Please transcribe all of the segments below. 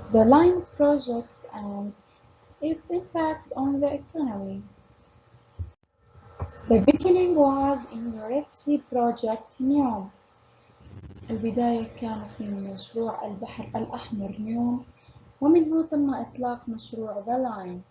The Line project and its impact on the economy. The beginning was in the Red Sea project نيوم. البداية كانت من مشروع البحر الأحمر نيوم، ومنه تم إطلاق مشروع The Line.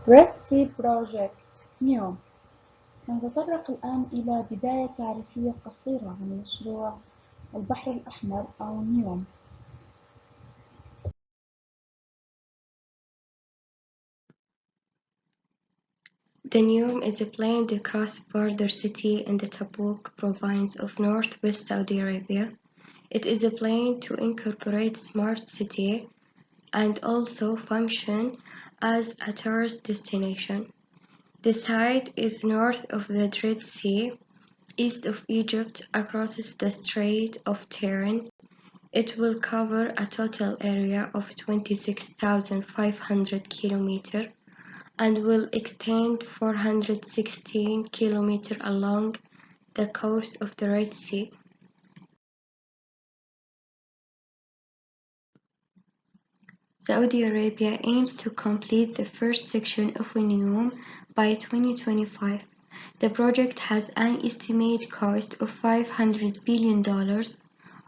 Red Sea project نيوم. سنتطرق الآن إلى بداية تعريفية قصيرة عن مشروع البحر الأحمر أو نيوم. The Neom is a planned cross-border city in the Tabuk province of northwest Saudi Arabia. It is a plan to incorporate smart city and also function as a tourist destination. The site is north of the Red Sea, east of Egypt, across the Strait of Tiran. It will cover a total area of 26,500 kilometers and will extend 416 kilometers along the coast of the Red Sea. Saudi Arabia aims to complete the first section of Neom by 2025. The project has an estimated cost of $500 billion.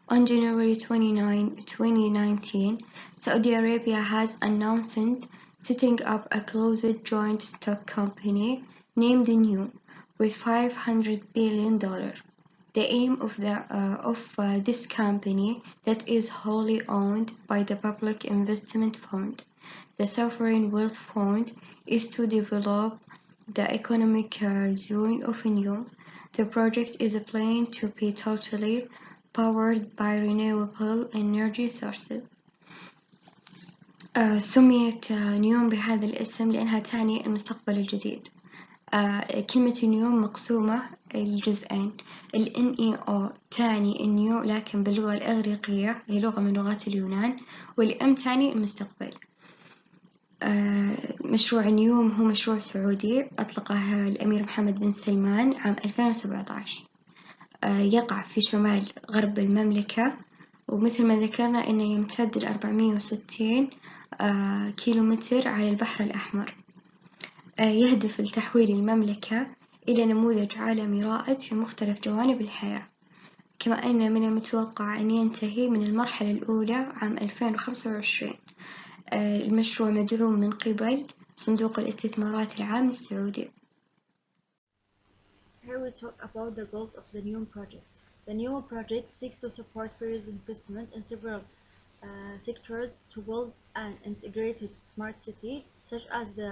On January 29, 2019, Saudi Arabia has announced setting up a closed joint stock company named Insu with $500 billion. The aim of this company, that is wholly owned by the Public Investment Fund, the Sovereign Wealth Fund, is to develop the economic zone of Insu. The project is planned to be totally powered by renewable energy sources. سميت نيوم بهذا الاسم لأنها تعني المستقبل الجديد. كلمة نيوم مقسومة لجزئين. ال NEO تعني النيو لكن باللغة الإغريقية هي لغة من لغات اليونان، والإم تعني المستقبل. مشروع نيوم هو مشروع سعودي أطلقه الأمير محمد بن سلمان عام 2017. يقع في شمال غرب المملكة، ومثل ما ذكرنا إنه يمتد 460 كيلومتر على البحر الأحمر. يهدف لتحويل المملكة إلى نموذج عالمي رائد في مختلف جوانب الحياة، كما أن من المتوقع أن ينتهي من المرحلة الأولى عام 2025. المشروع مدعوم من قبل صندوق الاستثمارات العام السعودي. Here we talk about the goals of the NEOM project. The NEOM project seeks to support various investment in several sectors to build an integrated smart city, such as the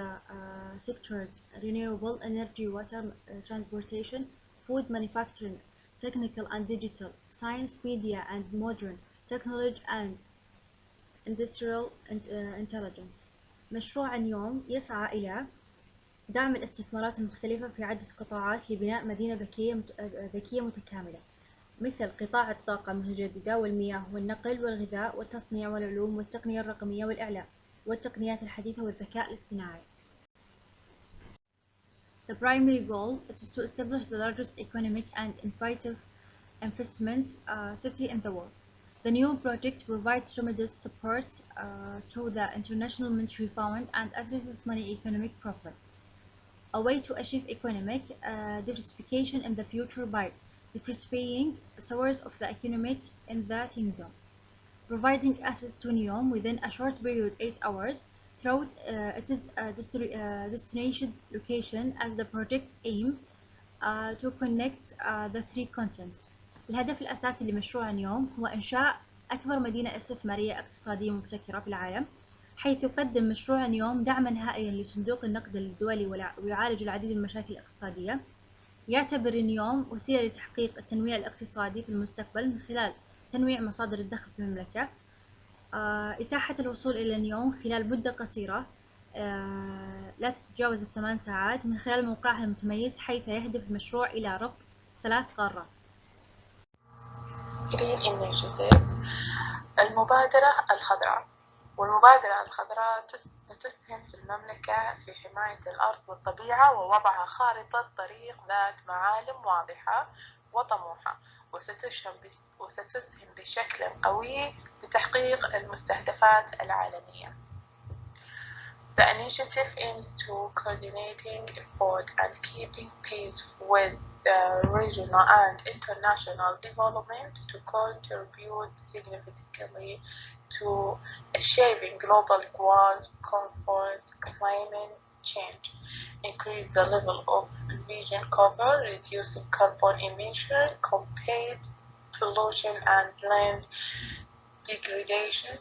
sectors renewable energy, water, transportation, food manufacturing, technical and digital, science, media and modern technology, and industrial intelligence. مشروع اليوم يسعى إلى دعم الاستثمارات المختلفة في عدة قطاعات لبناء مدينة ذكية متكاملة، مثل قطاع الطاقة المتجددة والمياه والنقل والغذاء والتصنيع والعلوم والتقنية الرقمية والإعلام والتقنيات الحديثة والذكاء الاصطناعي. The primary goal is to establish the largest economic and innovative investment city in the world. The new project provides tremendous support to the International Monetary Fund and addresses many economic problems. A way to achieve economic diversification in the future by diversifying sources of the economic in the kingdom, providing access to NEOM within a short period 8 hours throughout its destination location as the project aim to connect the three continents. الهدف الأساسي لمشروع اليوم هو إنشاء أكبر مدينة استثمارية اقتصادية مبتكرة في العالم، حيث يقدم مشروع اليوم دعما هائلا لصندوق النقد الدولي ويعالج العديد من المشاكل الاقتصادية. يعتبر اليوم وسيلة لتحقيق التنويع الاقتصادي في المستقبل من خلال تنويع مصادر الدخل في المملكة، إتاحة الوصول إلى اليوم خلال مدة قصيرة لا تتجاوز 8 ساعات من خلال موقعها المتميز، حيث يهدف المشروع إلى ربط 3 قارات. Green Initiative المبادرة الخضراء. والمبادرة الخضراء ستسهم في المملكة في حماية الأرض والطبيعة ووضع خارطة طريق ذات معالم واضحة وطموحة، وستسهم بشكل قوي بتحقيق المستهدفات العالمية. The initiative aims to coordinating effort and keeping pace with regional and international development to contribute significantly to achieving global goals, comfort, climate change, increase the level of vision cover, reducing carbon emission, combat pollution and land degradation,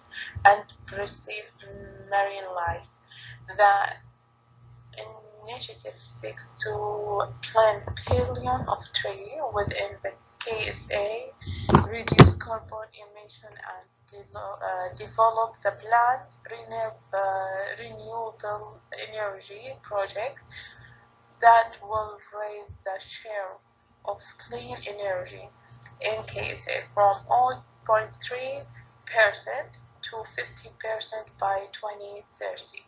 and preserve marine life. The initiative seeks to plant billions of trees within the KSA, reduce carbon emission, and develop the planned renewable energy project that will raise the share of clean energy in KSA from 0.3% to 50% by 2030.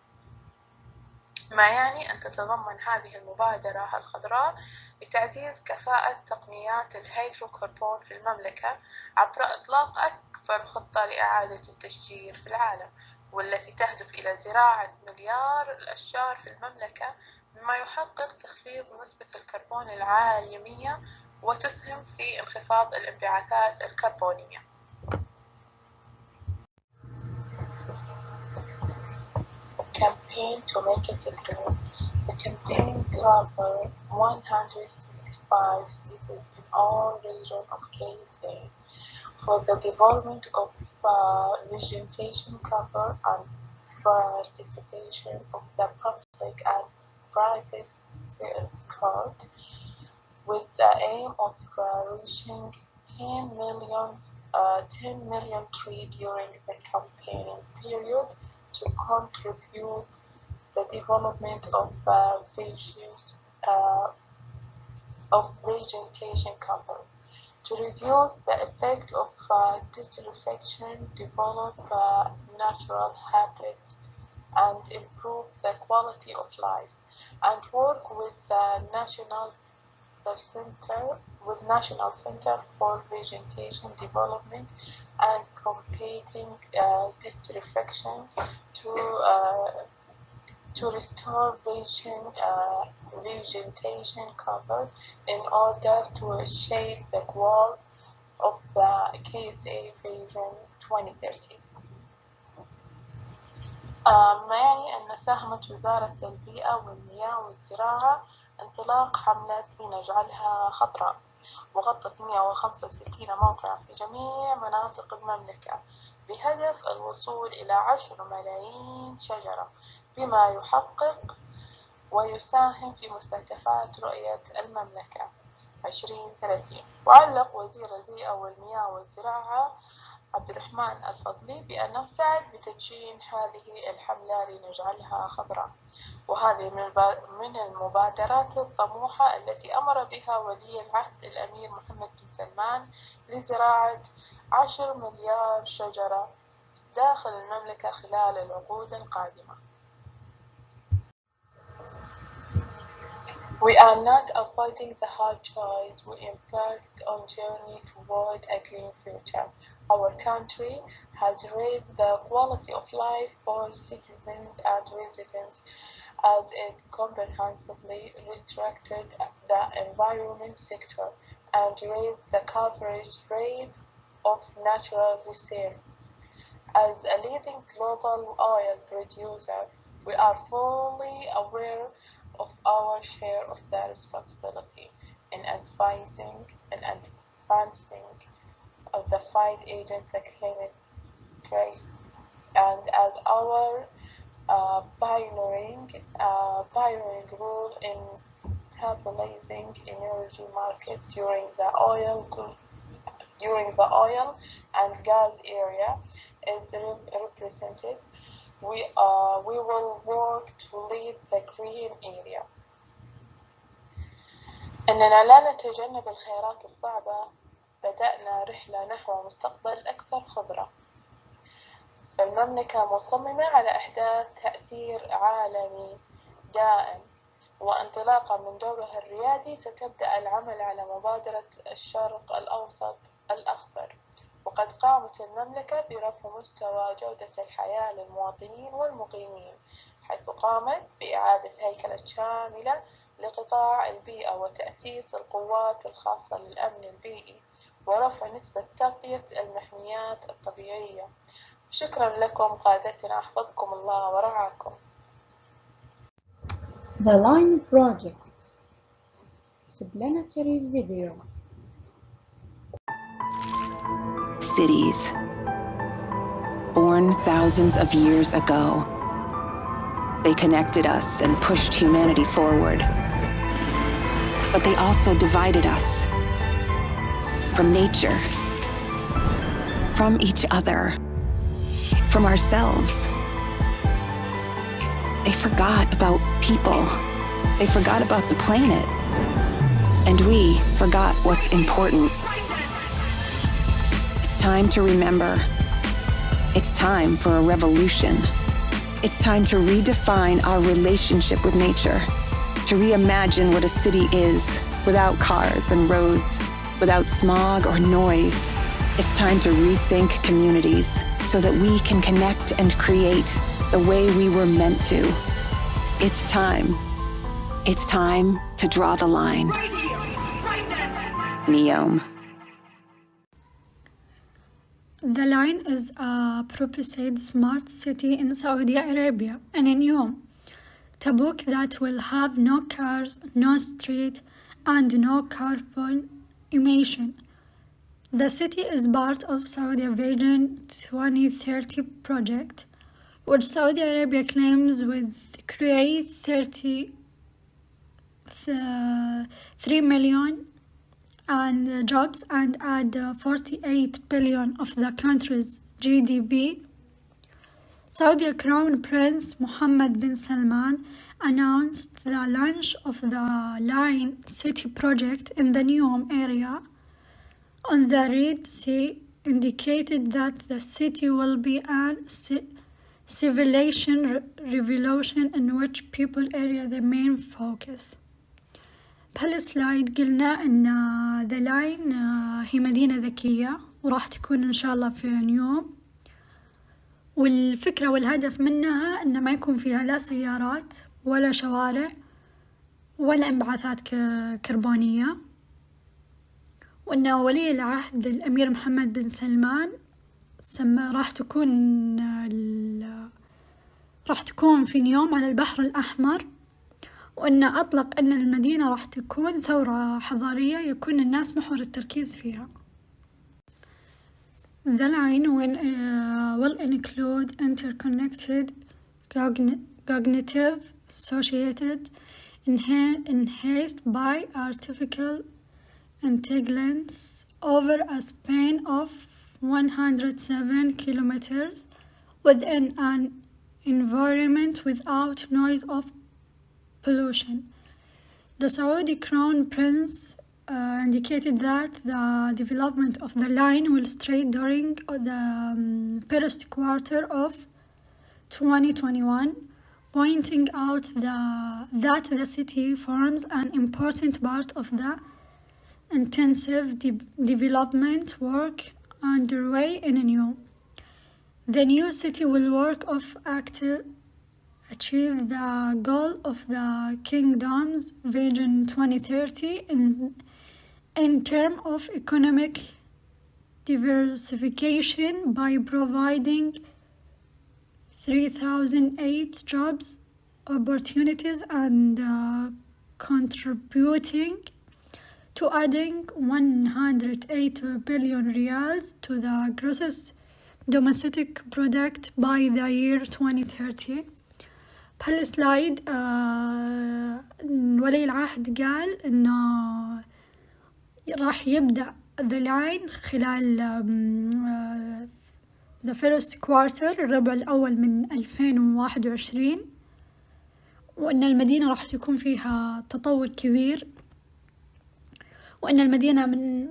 ما يعني أن تتضمن هذه المبادرة الخضراء لتعزيز كفاءة تقنيات الهيدروكربون في المملكة عبر إطلاق أكبر خطة لإعادة التشجير في العالم، والتي تهدف إلى زراعة مليار الأشجار في المملكة، مما يحقق تخفيض نسبة الكربون العالمية وتسهم في انخفاض الانبعاثات الكربونية. Campaign to make it green. The campaign covers 165 cities in all regions of KSA for the development of vegetation cover and participation of the public and private sector, with the aim of reaching 10 million trees during the campaign period to contribute the development of vegetation cover, to reduce the effect of desertification, develop natural habitat, and improve the quality of life, and work with the National Center for Vegetation Development and combating desertification to restore vegetation cover in order to achieve the goals of the KSA Vision 2030. ما يعني أن ساهمت وزارة البيئة والمياه والزراعة انطلاق حملة لنجعلها خضراء، وغطت 165 موقعا في جميع مناطق المملكة بهدف الوصول إلى 10 ملايين شجرة، بما يحقق ويساهم في مستهدفات رؤية المملكة 2030. وعلق وزير البيئة والمياه والزراعة عبد الرحمن الفضلي بأنه سعد بتدشين هذه الحملة لنجعلها خضراء، وهذه من المبادرات الطموحة التي أمر بها ولي العهد الأمير محمد بن سلمان لزراعة 10 مليار شجرة داخل المملكة خلال العقود القادمة. We are not avoiding the hard choice. We embarked on journey toward a green future. Our country has raised the quality of life for citizens and residents as it comprehensively restricted the environment sector and raised the coverage rate of natural reserves. As a leading global oil producer, We are fully aware of our share of the responsibility in advising and advancing of the fight against the climate crisis, and as our pioneering role in stabilizing energy market during the oil and gas area is represented, we will work to lead the green area. إننا لا نتجنب الخيارات الصعبة، بدأنا رحلة نحو مستقبل أكثر خضرة. فالمملكة مصممة على إحداث تأثير عالمي دائم، وانطلاقا من دورها الريادي ستبدأ العمل على مبادرة الشرق الأوسط الأخضر. وقد قامت المملكة برفع مستوى جودة الحياة للمواطنين والمقيمين، حيث قامت بإعادة هيكلة شاملة لقطاع البيئة وتأسيس القوات الخاصة للأمن البيئي ورفع نسبة تغطية المحميات الطبيعية. شكرا لكم قادتنا، أحفظكم الله ورعاكم. The Line Project Explanatory Video. Cities, born thousands of years ago. They connected us and pushed humanity forward. But they also divided us from nature, from each other, from ourselves. They forgot about people. They forgot about the planet. And we forgot what's important. It's time to remember. It's time for a revolution. It's time to redefine our relationship with nature, to reimagine what a city is without cars and roads, without smog or noise. It's time to rethink communities so that we can connect and create the way we were meant to. It's time. It's time to draw the line. Neom. The Line is a proposed smart city in Saudi Arabia and in Neom, Tabuk, that will have no cars, no street, and no carbon emission. The city is part of Saudi Vision 2030 project, which Saudi Arabia claims will create 3 million and jobs and add 48 billion of the country's GDP. Saudi Crown Prince Mohammed bin Salman announced the launch of the Line City project in the Neom area on the Red Sea, indicated that the city will be a civilization revolution in which people area the main focus. بهالسلايد قلنا ان ذا لاين هي مدينة ذكية وراح تكون ان شاء الله في نيوم، والفكرة والهدف منها ان ما يكون فيها لا سيارات ولا شوارع ولا انبعاثات كربونية، وان ولي العهد الامير محمد بن سلمان راح تكون في نيوم على البحر الأحمر، وأن أطلق أن المدينة راح تكون ثورة حضارية يكون الناس محور التركيز فيها. The line will include interconnected, cognitive, associated, enhanced by artificial intelligence over a span of 107 kilometers within an environment without noise or pollution. The Saudi Crown Prince indicated that the development of the line will start during the first quarter of 2021, pointing out that the city forms an important part of the intensive development work underway in Insu. The new city will work of achieve the goal of the Kingdom's Vision 2030 in terms of economic diversification by providing 3,008 jobs opportunities and contributing to adding 108 billion riyals to the gross domestic product by the year 2030. بهالسلايد ولي العهد قال إنه راح يبدأ the line خلال the first quarter الربع الأول من 2021، وإن المدينة راح يكون فيها تطور كبير، وإن المدينة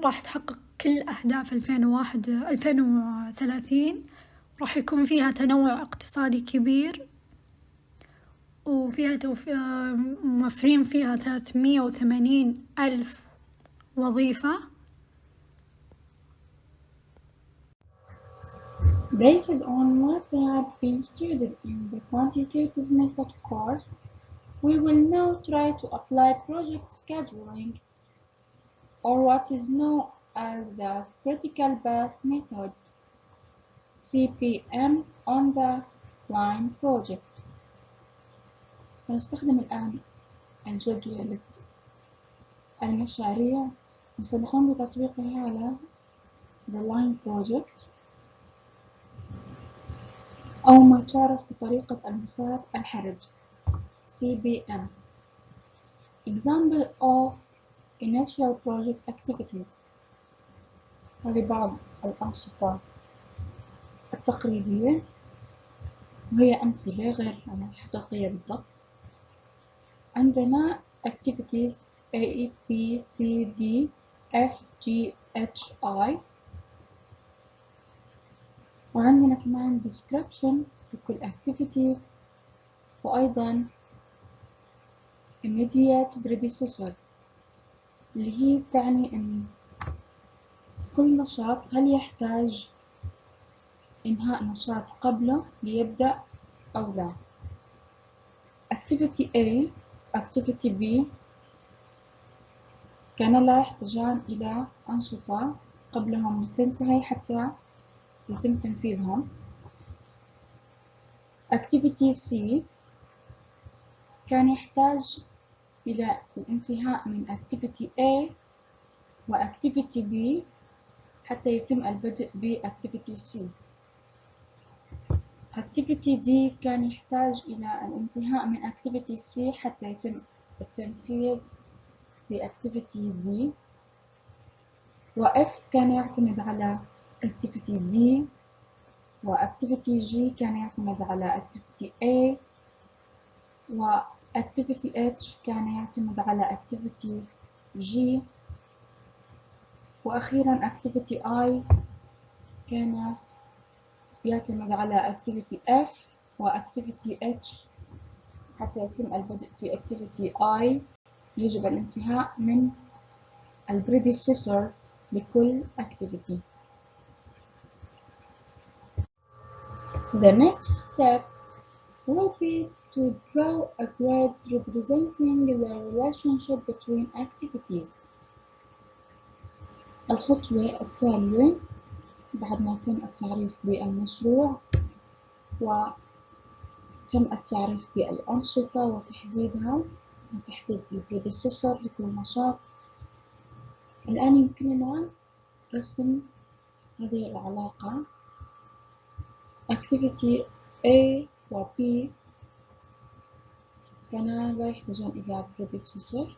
راح تحقق كل أهداف 2030، راح يكون فيها تنوع اقتصادي كبير، وفيها موفرين فيها 380 ألف وظيفة. Based on what had been studied in the quantitative method course, we will now try to apply project scheduling, or what is known as the critical path method (CPM) on the line project. سنستخدم الآن الجدولة المشاريع وسنقوم بتطبيقها على the line project، أو ما تعرف بطريقة المسار الحرج CPM. Example of initial project activities. هذه بعض الأنشطة التقريبية، وهي أمثلة غير حقيقية بالضبط. عندنا activities A, B, C, D, F, G, H, I، وعندنا كمان description لكل activity، وأيضا immediate predecessor اللي هي تعني أن كل نشاط هل يحتاج إنهاء نشاط قبله ليبدأ أو لا. activity A activity B كان لا يحتاجان إلى أنشطة قبلهم لتنتهي حتى يتم تنفيذهم. activity C كان يحتاج إلى الانتهاء من activity A و activity B حتى يتم البدء ب activity C. activity D كان يحتاج إلى الانتهاء من activity C حتى يتم التنفيذ ب activity D. و F كان يعتمد على activity D، و activity G كان يعتمد على activity A، و activity H كان يعتمد على activity G، وأخيرا activity I كان يعتمد على activity F و activity H حتى يتم البدء في activity I. يجب الانتهاء من predecessor لكل activity. The next step will be to draw a grid representing the relationship between activities. الخطوة التالية بعد ما تم التعريف بالمشروع وتم التعريف بالأنشطة وتحديدها وتحديد البريديسيسور لكل نشاط، الآن يمكننا رسم هذه العلاقة. activity A و B كانا لا يحتاجان إلى predecessor،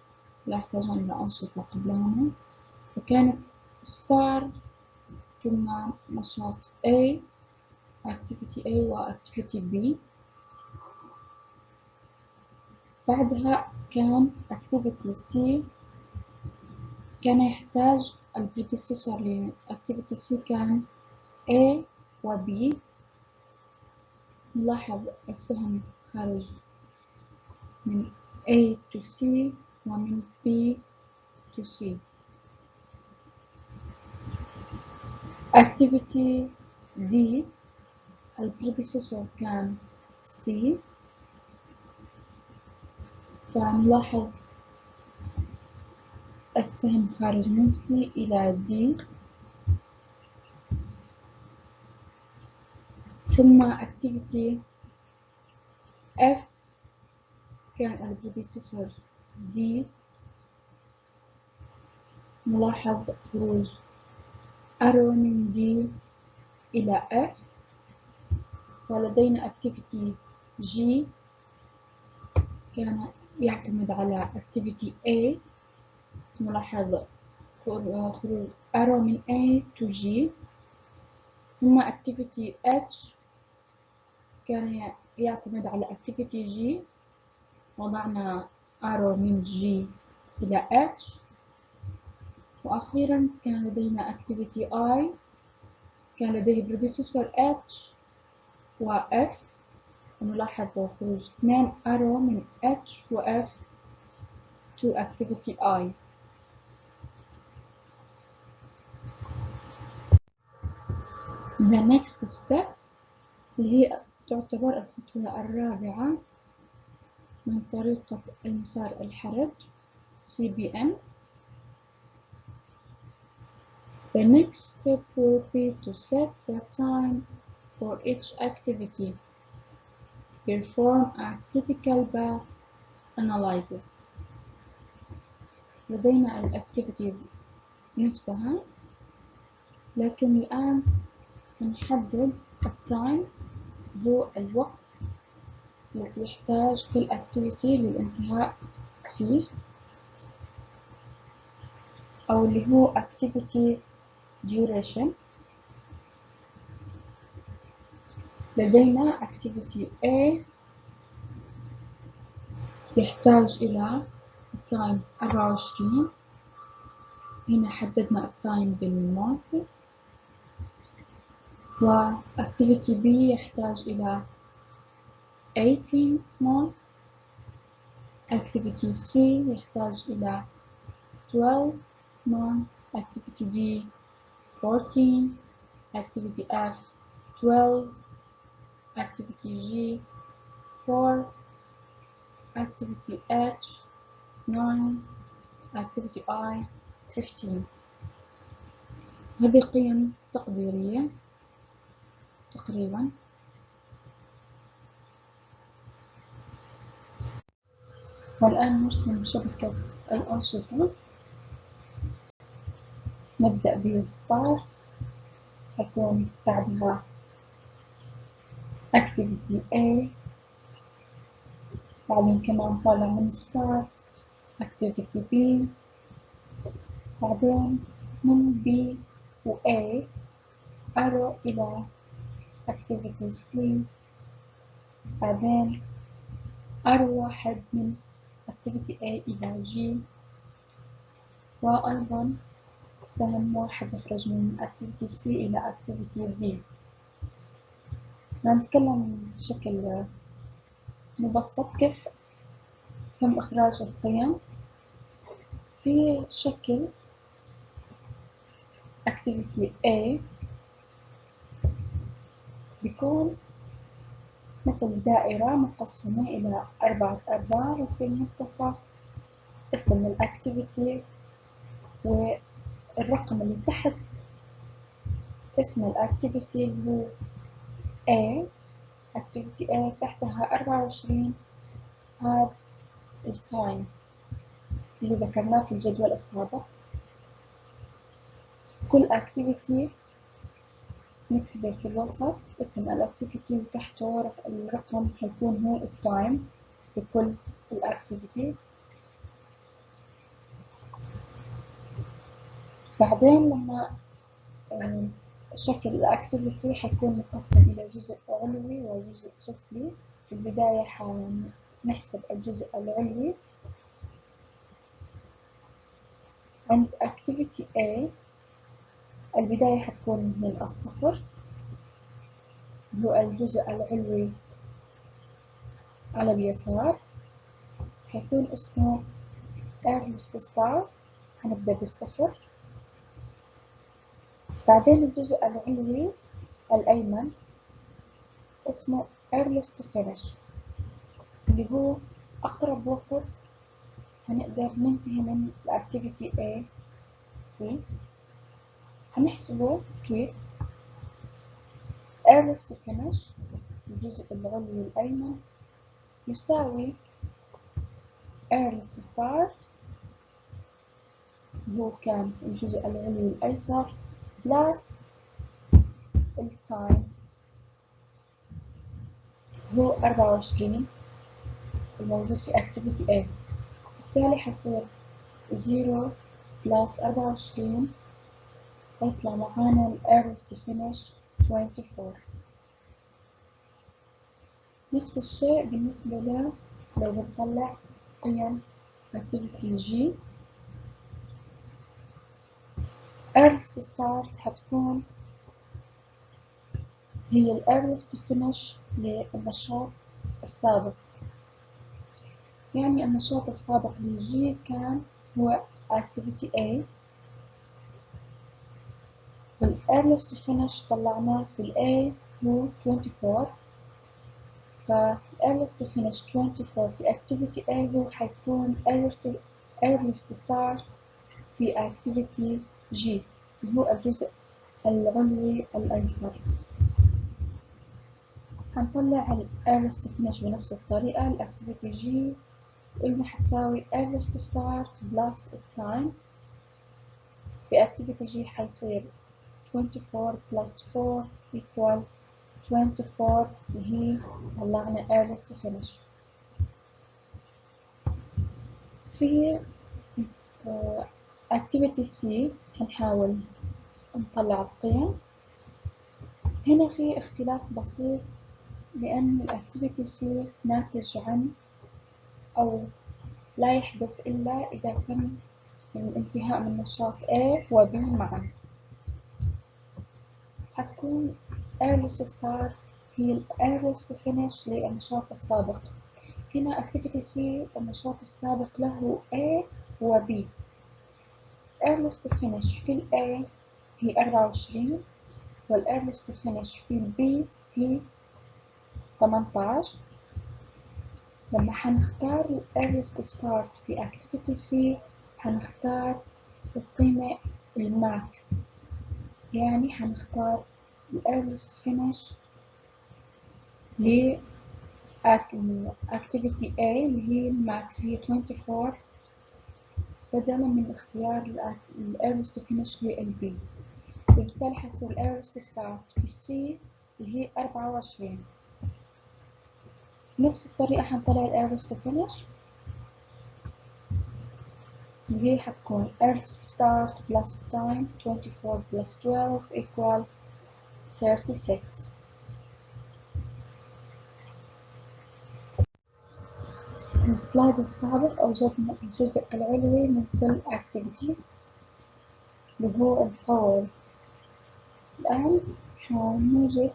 لا يحتاجان إلى أنشطة قبلهما، فكانت start ثم نشاط A activity A و activity B. بعدها كان activity C كان يحتاج predecessor ل activity C كان A و B. نلاحظ السهم خارج من A to C ومن B to C. activity D predecessor كان C، فنلاحظ السهم خارج من C إلى D. ثم activity F كان البريديسيسور D. نلاحظ خروج arrow من D إلى F. ولدينا activity G كان يعتمد على activity A. نلاحظ خروج arrow من A to G. ثم activity H كان يعتمد على activity G. وضعنا arrow من G إلى H. وأخيرا كان لدينا activity I كان لديه predecessor H و F. ونلاحظ خروج 2 arrow من H و F to activity I. The next step اللي هي تعتبر الخطوة الرابعة من طريقة المسار الحرج CBM. The next step will be to set the time for each activity. Perform a critical path analysis. لدينا الactivities نفسها، لكن الآن سنحدد التايم هو الوقت التي يحتاج كل activity للانتهاء فيه، أو اللي هو activity duration. لدينا activity A يحتاج إلى time 24. هنا حددنا التايم بالماركر. و activity B يحتاج إلى 18 months. activity C يحتاج إلى 12 months. activity D 14. activity F 12. activity G 4. activity H 9. activity I 15. هذه قيم تقديرية تقريبا. والآن نرسم شبكة الأنشطة. نبدأ بالستارت، حيكون بعدها activity A. بعدين كمان طالع من ستارت activity B. بعدين من B و A arrow إلى activity C. بعدين arrow واحد من activity A إلى G. وأيضا سهم واحد يخرج من activity C إلى activity D. نتكلم بشكل مبسط كيف تم إخراج القيم في شكل activity A. بيكون مثل دائرة مقسمة إلى 4 أرباع، وفي المنتصف اسم الأكتيفيتي والرقم اللي تحت اسم الأكتيفيتي اللي هو A. activity A تحتها 24. هذا التايم اللي ذكرناه في الجدول السابق. كل activity نكتبه في الوسط اسم الأكتيفيتي وتحته الرقم حيكون هو التايم لكل الأكتيفيتي. بعدين لما شكل الأكتيفيتي حيكون مقسم إلى جزء علوي وجزء سفلي. في البداية حنحسب الجزء العلوي. عند activity A البداية حتكون من الصفر، هو الجزء العلوي على اليسار، حيكون اسمه earliest start. هنبدأ بالصفر. بعدين الجزء العلوي الأيمن اسمه earliest finish، اللي هو أقرب وقت هنقدر ننتهي من activity A فيه. هنحسبه كيف؟ earliest finish الجزء العلوي الأيمن يساوي earliest start هو كان الجزء العلوي الأيسر بلس التايم هو 24 الموجود في activity A. بالتالي حصير 0 بلس 24 يطلع معانا ال earliest finish 24. نفس الشيء بالنسبة لو بنطلع قيم activity G. earliest start حتكون هي ال earliest finish للنشاط السابق، يعني النشاط السابق للجي كان هو activity A، وال earliest finish طلعناه في ال A هو 24، فال earliest finish 24 في activity A هو حيكون earliest start في activity G اللي هو الجزء العلوي الأيسر. هنطلع ال earliest finish بنفس الطريقة. ال activity G اللي حتساوي earliest start plus التايم. في activity G حيصير 24 plus 4 equal 24 اللي هي طلعنا earliest finish. في activity C هنحاول نطلع القيم. هنا في اختلاف بسيط لأن ال activity C ناتج عن أو لا يحدث إلا إذا تم الانتهاء من نشاط A و B معا. حتكون earliest start هي ال earliest finish للنشاط السابق. هنا activity C النشاط السابق له A و B. earliest finish في ال A هي 24 وال earliest finish في ال B هي 18. لما حنختار ال earliest start في activity C حنختار القيمة الماكس، يعني حنختار ال earliest finish ل activity A اللي هي الماكس هي 24 بدلا من اختيار ال earliest finish لل B. وبالتالي حيصير ال earliest start في C اللي هي 24. نفس الطريقة حنطلع ال earliest finish اللي هي حتكون earliest start plus time 24 plus 12 equal 36. في السلايد السابق أوجدنا الجزء العلوي من كل activity اللي هو الفورورد. الآن حنوجد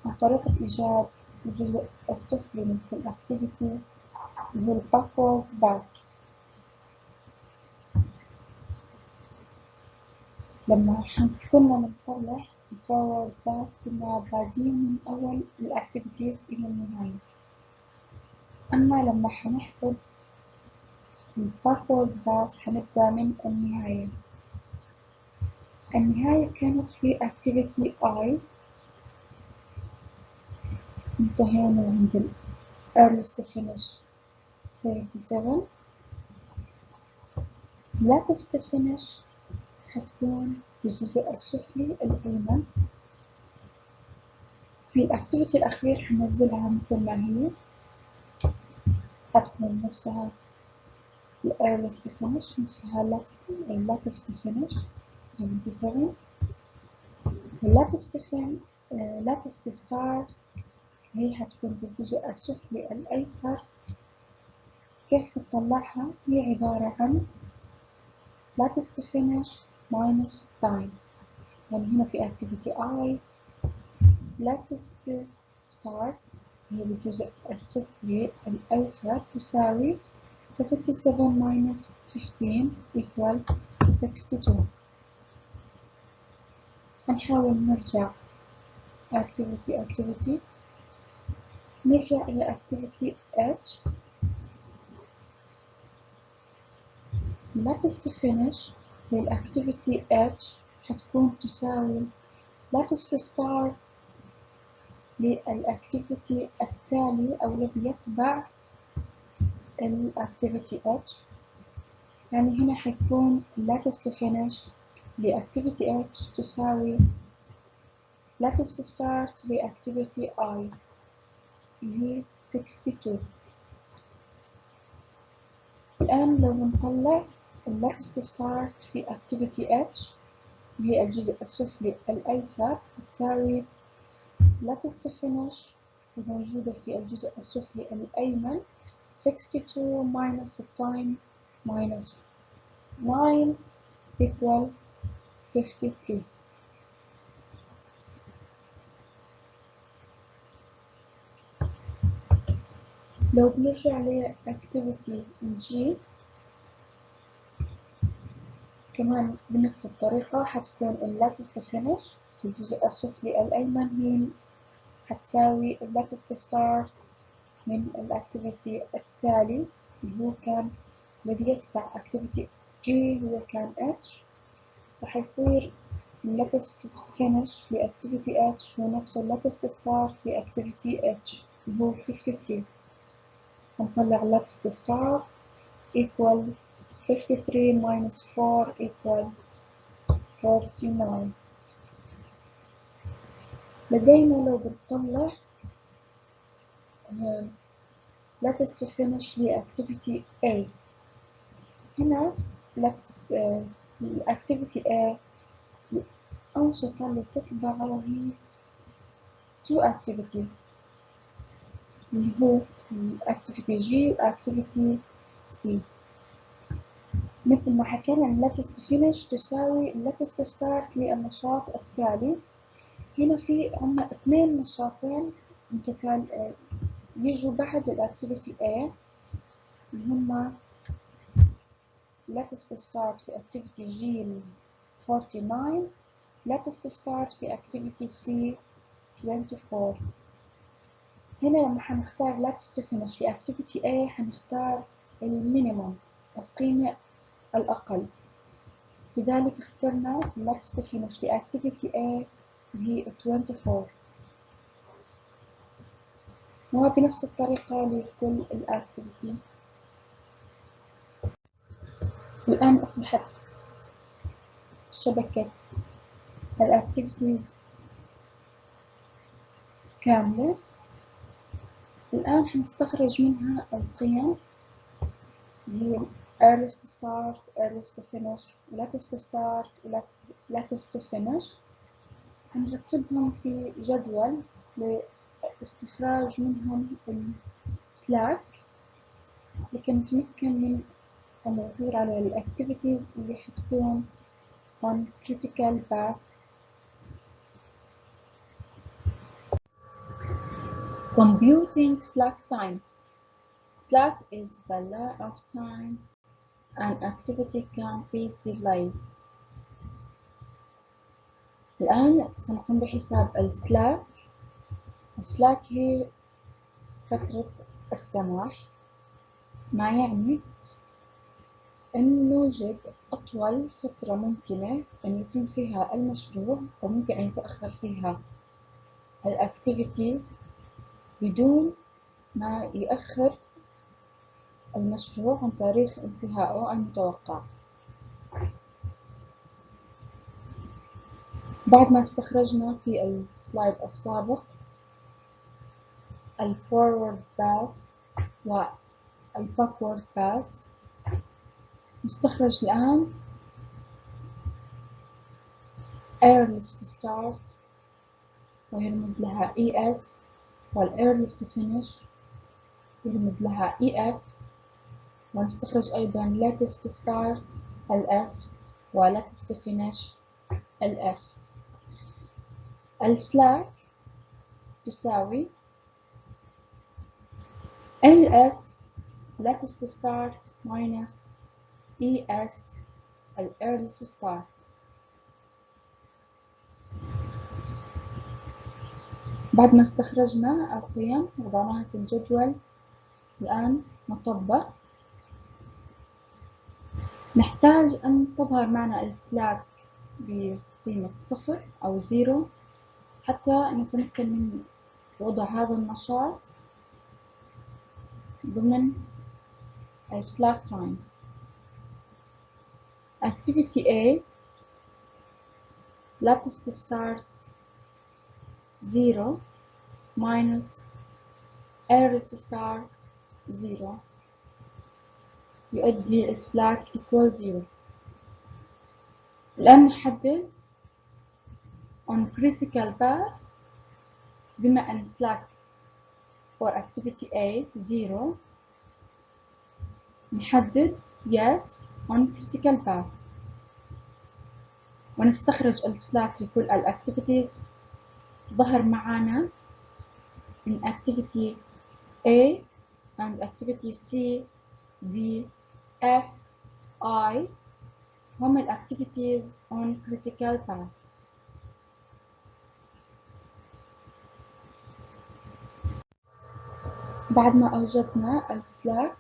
عن طريقة إيجاد الجزء السفلي من كل activity اللي هو الباكورد باس. لما كنا نطلع الفورورد باس كنا بادين من أول الأكتيفيتيز إلى النهاية، أما لما حنحسب الباكورد باس حنبدأ من النهاية. النهاية كانت في activity I، انتهينا عند ال earliest finish 77. latest finish حتكون الجزء السفلي الأيمن. في الأكتيفيتي الأخير حنزلها مثل ما هي، حتكون نفسها ال earliest finish نفسها ال latest finish 77. latest start هي حتكون بالجزء السفلي الأيسر. كيف نطلعها؟ هي عبارة عن latest finish minus time، يعني هنا في activity I latest start هي بالجزء السفلي الأيسر تساوي 77 minus 15 equal 62. هنحاول نرجع activity نرجع إلى activity H. latest finish للactivity H حتكون تساوي latest start للأكتيفيتي التالي أو الذي يتبع الأكتيفيتي H. يعني هنا حيكون latest to finish لأكتيفيتي H تساوي latest start لأكتيفيتي I اللي هي 62. الآن لو نطلع latest start في activity H اللي هي الجزء السفلي الأيسر تساوي latest finish الموجودة في الجزء السفلي الأيمن 62 minus time minus 9 equal 53. لو بنرجع لأكتيفيتي G كمان بنفس الطريقة حتكون latest finish في الجزء السفلي الأيمن هي حتساوي latest start من الأكتيفيتي التالي اللي هو كان الذي يتبع أكتيفيتي G هو كان H، راح يصير latest finish لأكتيفيتي H هو نفسه latest start لأكتيفيتي H اللي هو 53. هنطلع latest start equal 53 minus 4 equal 49. لدينا لو بنطلع latest finish لأكتيفيتي A. هنا latest الأكتيفيتي A الأنشطة اللي تتبعها هي two activity اللي هو activity G و activity C. مثل ما حكينا latest finish تساوي latest start للنشاط التالي. هنا في عنا 2 نشاطين يجوا بعد الأكتيفيتي A اللي هما latest start في activity G 49 latest start في activity C 24. هنا لما حنختار latest finish في activity A حنختار المينيموم القيمة الأقل، لذلك اخترنا latest finish في activity A هي 24. وبنفس الطريقة لكل الأكتيفيتي. الآن أصبحت شبكة الأكتيفيتيز كاملة. الآن حنستخرج منها القيم اللي هي earliest start, earliest finish, latest start, latest finish. حنرتبهم في جدول لاستخراج منهم السلاك لكي نتمكن من العثور على الأكتيفيتيز اللي حتكون on critical path. Computing slack time. Slack is the law of time an activity can be delayed. الآن سنقوم بحساب السلاك. السلاك هي فترة السماح، ما يعني أن نوجد أطول فترة ممكنة أن يتم فيها المشروع وممكن أن يتأخر فيها الأكتيفيتيز بدون ما يأخر المشروع عن تاريخ انتهائه المتوقع. بعد ما استخرجنا في السلايد السابق الفورورد باس والباكورد باس، نستخرج الآن earliest start ويرمز لها ES والearliest finish يرمز لها EF، ونستخرج أيضا latest start LS و latest finish LF. السلاك تساوي LS latest start minus ES earliest start. بعد ما استخرجنا القيم وضعناها في الجدول، الآن نطبق. نحتاج أن تظهر معنا السلاك بقيمة 0 أو 0 حتى نتمكن من وضع هذا النشاط ضمن slack time. Activity A latest start 0 minus earliest start 0 يؤدي slack equal 0. الآن نحدد on critical path بما أن slack for activity A 0 نحدد yes on critical path ونستخرج السلاك لكل الactivities. ظهر معنا in activity A and activity C D F I هم activities on critical path. بعد ما أوجدنا السلاك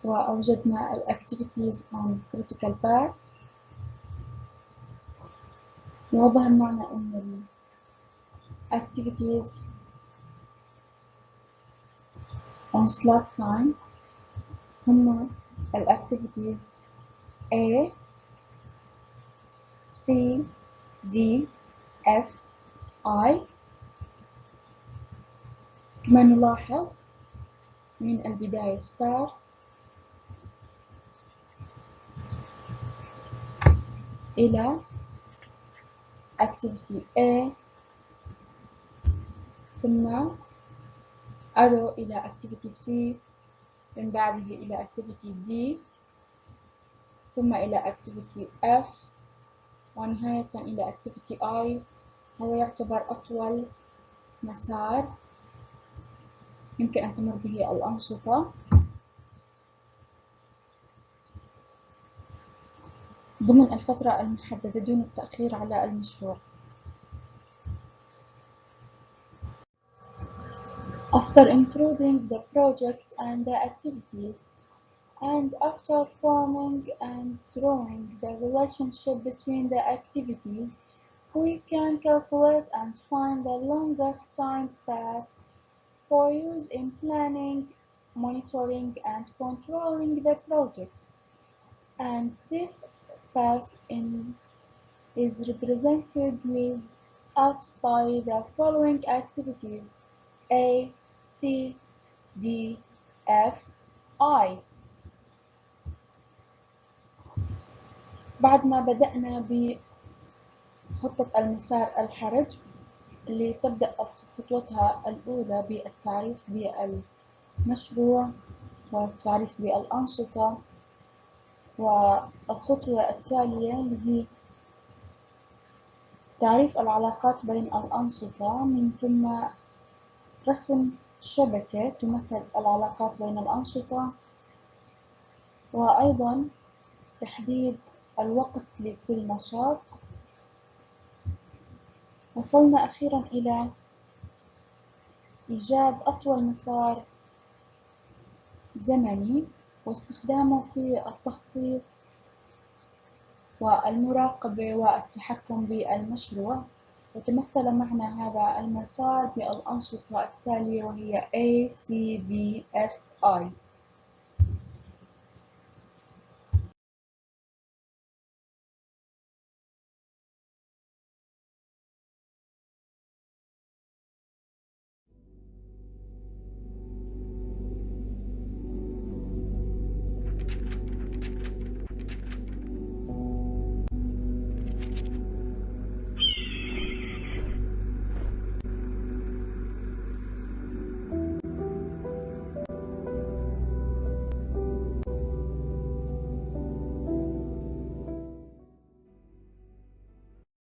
وأوجدنا activities on critical path وظهر معنا إن activities on slack time هم activities A C D F I. كما نلاحظ من البداية start إلى activity A ثم arrow إلى activity C من بعده إلى activity D ثم إلى activity F ونهاية إلى activity I. هذا يعتبر أطول مسار يمكن أن تمر به الأنشطة ضمن الفترة المحددة دون التأخير على المشروع. After introducing the project and the activities, and after forming and drawing the relationship between the activities, we can calculate and find the longest time path for use in planning, monitoring, and controlling the project. And this path is represented with us by the following activities A, C, D, F, I. بعد ما بدأنا بخطة المسار الحرج اللي تبدأ خطوتها الأولى بالتعريف بالمشروع والتعريف بالأنشطة، والخطوة التالية اللي هي تعريف العلاقات بين الأنشطة، من ثم رسم شبكة تمثل العلاقات بين الأنشطة، وأيضا تحديد الوقت لكل نشاط. وصلنا أخيرا إلى إيجاد أطول مسار زمني واستخدامه في التخطيط والمراقبة والتحكم بالمشروع. وتمثل معنا هذا المسار بالأنشطة التالية وهي A, C, D, F, I.